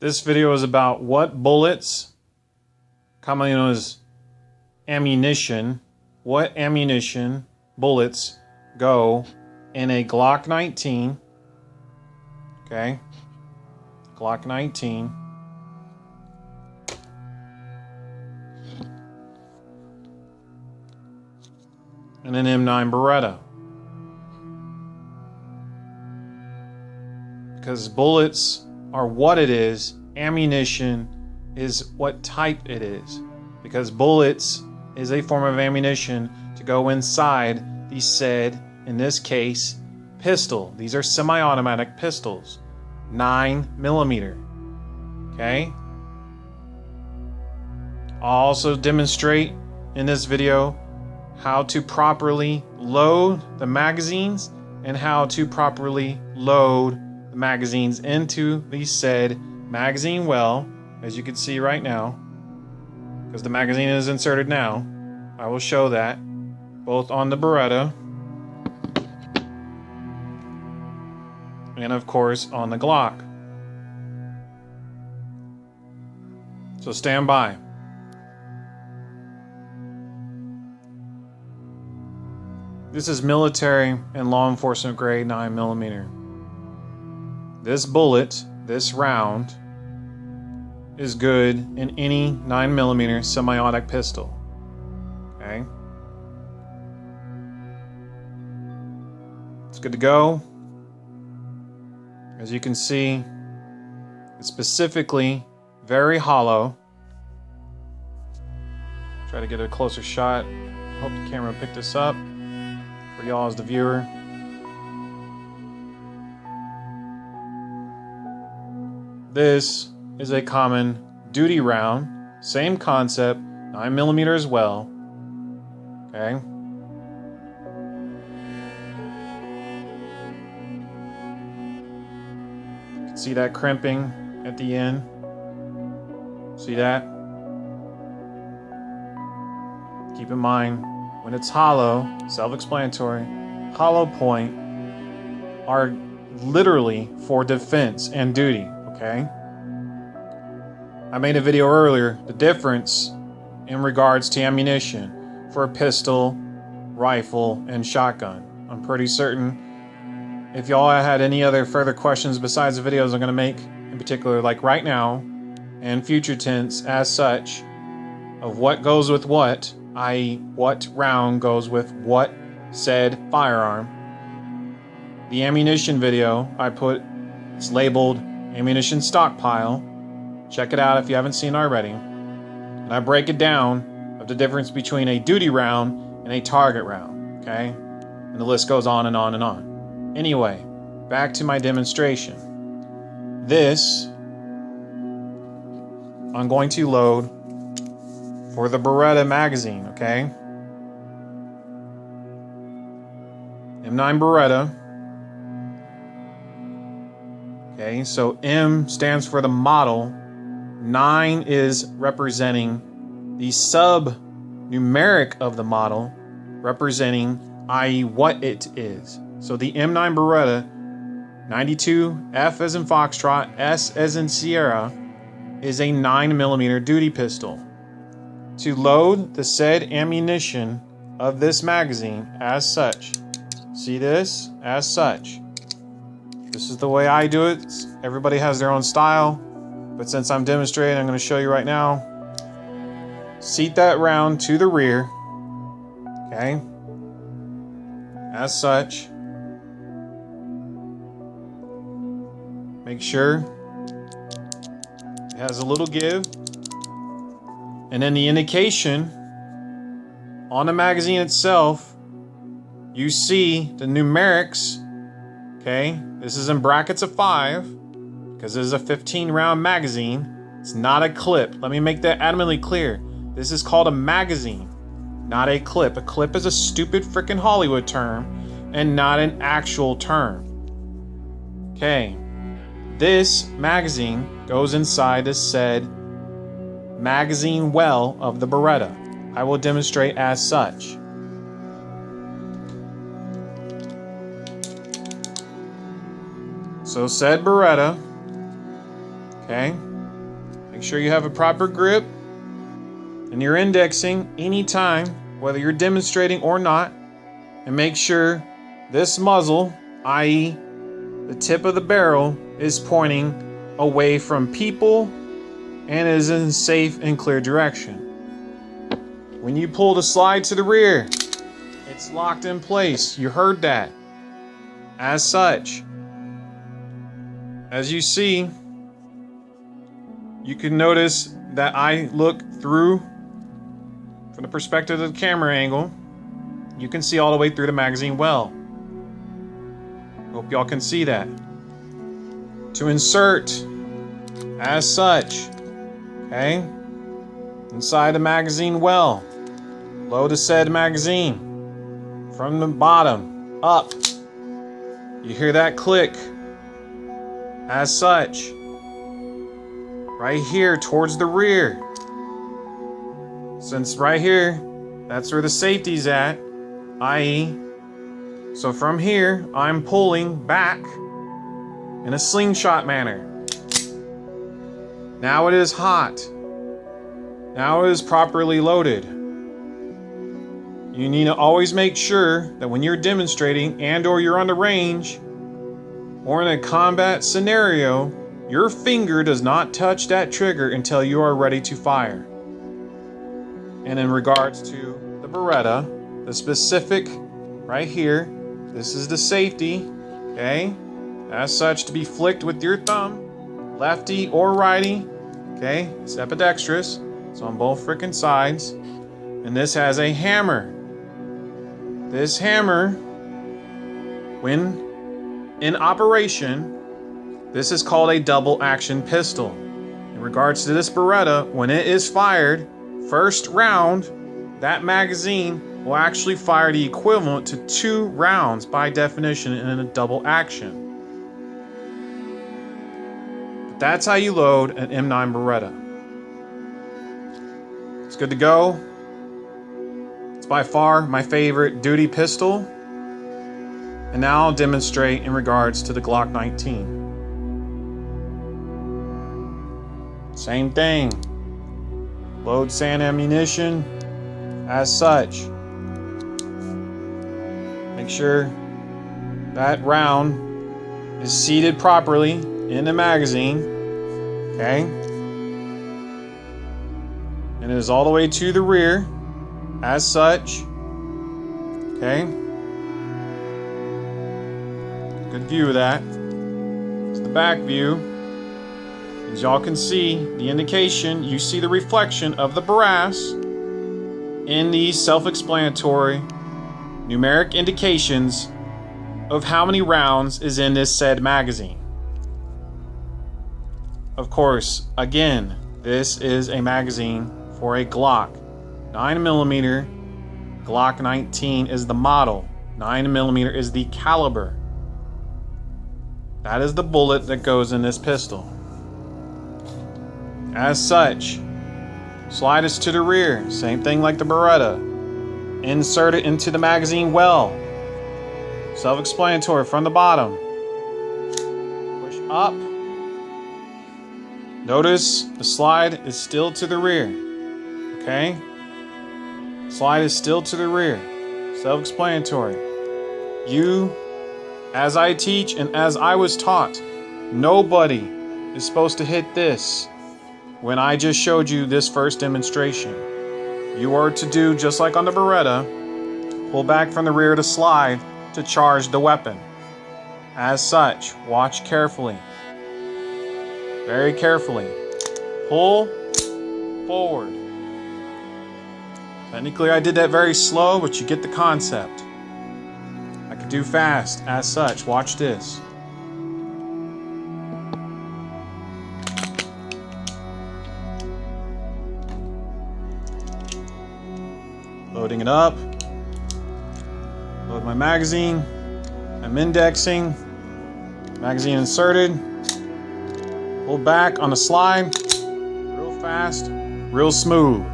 This video is about what bullets, commonly known as ammunition, what ammunition bullets go in a Glock 19, okay, Glock 19, and an M9 Beretta. Because bullets are what it is, ammunition is what type it is. Because bullets is a form of ammunition to go inside the said, in this case, pistol. These are semi-automatic pistols, 9mm. Okay? I'll also demonstrate in this video how to properly load the magazines and how to properly load the magazines into the said magazine well, as you can see right now, because the magazine is inserted now. I will show that both on the Beretta and of course on the Glock. So stand by. This is military and law enforcement grade 9mm. This bullet, this round, is good in any 9mm semi-automatic pistol. Okay? It's good to go. As you can see, it's specifically very hollow. Try to get a closer shot. Hope the camera picked this up for y'all as the viewer. This is a common duty round, same concept, 9mm as well. Okay. You can see that crimping at the end. See that? Keep in mind, when it's hollow, self-explanatory, hollow point are literally for defense and duty. Okay. I made a video earlier, the difference in regards to ammunition for a pistol, rifle, and shotgun. I'm pretty certain if y'all had any other further questions besides the videos I'm going to make, in particular like right now, and future tense as such, of what goes with what, i.e. what round goes with what said firearm. The ammunition video I put, it's labeled ammunition stockpile. Check it out if you haven't seen already. And I break it down of the difference between a duty round and a target round. Okay? And the list goes on and on and on. Anyway, back to my demonstration. This I'm going to load for the Beretta magazine, okay? M9 Beretta. Okay, so M stands for the model, 9 is representing the sub-numeric of the model, representing, i.e. what it is. So the M9 Beretta, 92, F as in Foxtrot, S as in Sierra, is a 9mm duty pistol. To load the said ammunition of this magazine as such, see this? As such. This is the way I do it. Everybody has their own style, but since I'm demonstrating, I'm going to show you right now. Seat that round to the rear, okay, as such. Make sure it has a little give, and then the indication on the magazine itself, you see the numerics. Okay, this is in brackets of 5 because this is a 15-round magazine. It's not a clip. Let me make that adamantly clear. This is called a magazine, not a clip. A clip is a stupid freaking Hollywood term and not an actual term. Okay, this magazine goes inside the said magazine well of the Beretta. I will demonstrate as such. So said Beretta, okay, Make sure you have a proper grip and you're indexing anytime, whether you're demonstrating or not. And make sure this muzzle, i.e. the tip of the barrel, is pointing away from people and is in a safe and clear direction. When you pull the slide to the rear, it's locked in place. You heard that. As such, as you see, you can notice that I look through from the perspective of the camera angle. You can see all the way through the magazine well. Hope y'all can see that. To insert, as such, okay, inside the magazine well, load the said magazine from the bottom up. You hear that click. As such, right here towards the rear. Since right here, that's where the safety's at, i.e. so from here, I'm pulling back in a slingshot manner. Now it is hot. Now it is properly loaded. You need to always make sure that when you're demonstrating and or you're on the range or in a combat scenario, your finger does not touch that trigger until you are ready to fire. And in regards to the Beretta, the specific right here, this is the safety, okay? As such, to be flicked with your thumb, lefty or righty, okay? It's ambidextrous, it's on both freaking sides. And this has a hammer. This hammer, when in operation, this is called a double action pistol. In regards to this Beretta, when it is fired, first round, that magazine will actually fire the equivalent to 2 rounds by definition in a double action. But that's how you load an M9 Beretta. It's good to go. It's by far my favorite duty pistol. And now I'll demonstrate in regards to the Glock 19. Same thing. Load sand ammunition as such. Make sure that round is seated properly in the magazine. Okay? And it is all the way to the rear as such. Okay? Good view of that. It's the back view. As y'all can see, the indication, you see the reflection of the brass in these self-explanatory numeric indications of how many rounds is in this said magazine. Of course, again, this is a magazine for a Glock 9mm. Glock 19 is the model. 9mm is the caliber. That is the bullet that goes in this pistol. As such, slide this to the rear. Same thing like the Beretta. Insert it into the magazine well. Self-explanatory from the bottom. Push up. Notice the slide is still to the rear. Okay? Slide is still to the rear. Self-explanatory. You, as I teach and as I was taught, nobody is supposed to hit this. When I just showed you this first demonstration, you are to do just like on the Beretta, pull back from the rear to slide to charge the weapon. As such, watch carefully. Very carefully. Pull forward. Technically I did that very slow, but you get the concept. I could do fast. As such, watch this. Loading it up. Load my magazine. I'm indexing. Magazine inserted. Pull back on the slide. Real fast. Real smooth.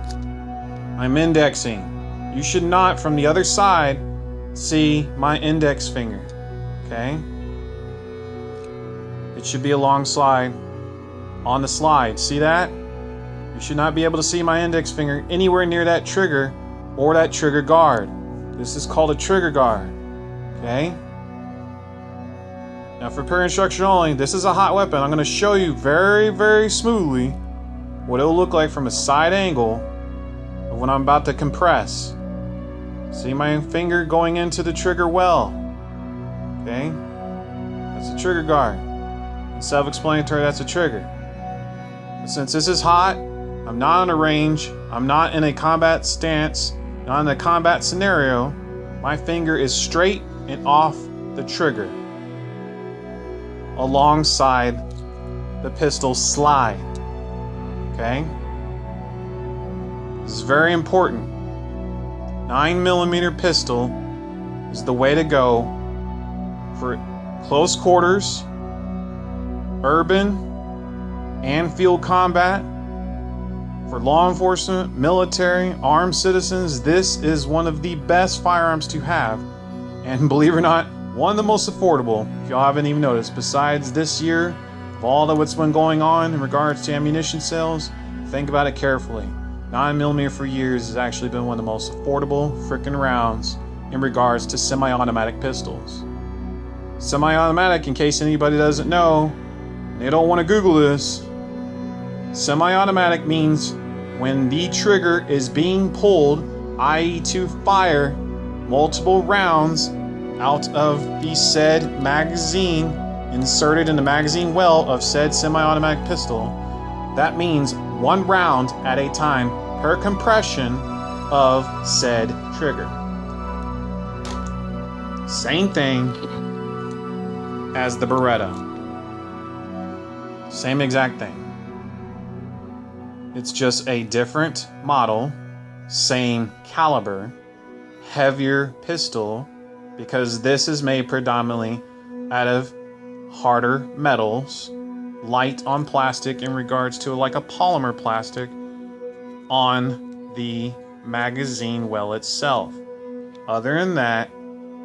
I'm indexing. You should not, from the other side, see my index finger. Okay? It should be a long slide on the slide. See that? You should not be able to see my index finger anywhere near that trigger or that trigger guard. This is called a trigger guard. Okay? Now for pure instruction only, this is a hot weapon. I'm going to show you very, very smoothly what it'll look like from a side angle of when I'm about to compress. See my finger going into the trigger well. Okay? That's a trigger guard. And self-explanatory, that's a trigger. But since this is hot, I'm not on a range, I'm not in a combat stance, not in a combat scenario, my finger is straight and off the trigger alongside the pistol slide. Okay? This is very important. 9mm pistol is the way to go for close quarters, urban, and field combat. For law enforcement, military, armed citizens, this is one of the best firearms to have. And believe it or not, one of the most affordable, if y'all haven't even noticed. Besides this year, of all of what's been going on in regards to ammunition sales, think about it carefully. 9mm for years has actually been one of the most affordable freaking rounds in regards to semi-automatic pistols. Semi-automatic, in case anybody doesn't know, they don't want to Google this. Semi-automatic means when the trigger is being pulled, i.e. to fire multiple rounds out of the said magazine inserted in the magazine well of said semi-automatic pistol. That means one round at a time per compression of said trigger. Same thing as the Beretta. Same exact thing. It's just a different model, same caliber, heavier pistol, because this is made predominantly out of harder metals, light on plastic in regards to like a polymer plastic on the magazine well itself. Other than that,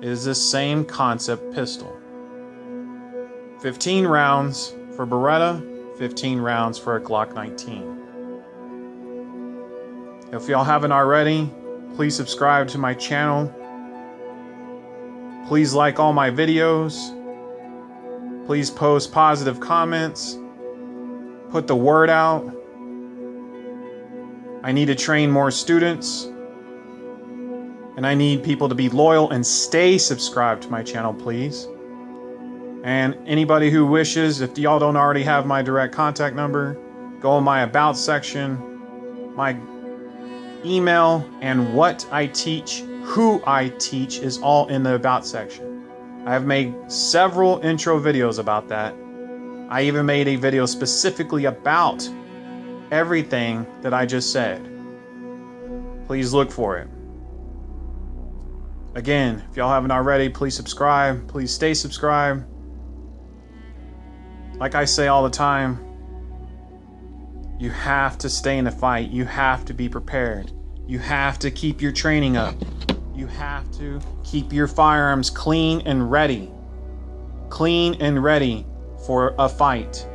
it is the same concept pistol. 15 rounds for Beretta, 15 rounds for a Glock 19. If y'all haven't already, please subscribe to my channel. Please like all my videos. Please post positive comments. Put the word out. I need to train more students. And I need people to be loyal and stay subscribed to my channel, please. And anybody who wishes, if y'all don't already have my direct contact number, go in my About section. My email and what I teach, who I teach is all in the About section. I have made several intro videos about that. I even made a video specifically about everything that I just said. Please look for it. Again, if y'all haven't already, please subscribe. Please stay subscribed. Like I say all the time, you have to stay in the fight. You have to be prepared. You have to keep your training up. You have to keep your firearms clean and ready. Clean and ready for a fight.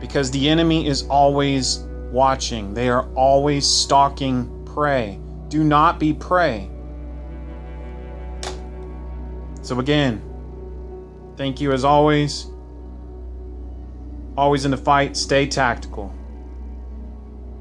Because the enemy is always watching. They are always stalking prey. Do not be prey. So again, thank you as always. Always in the fight, stay tactical.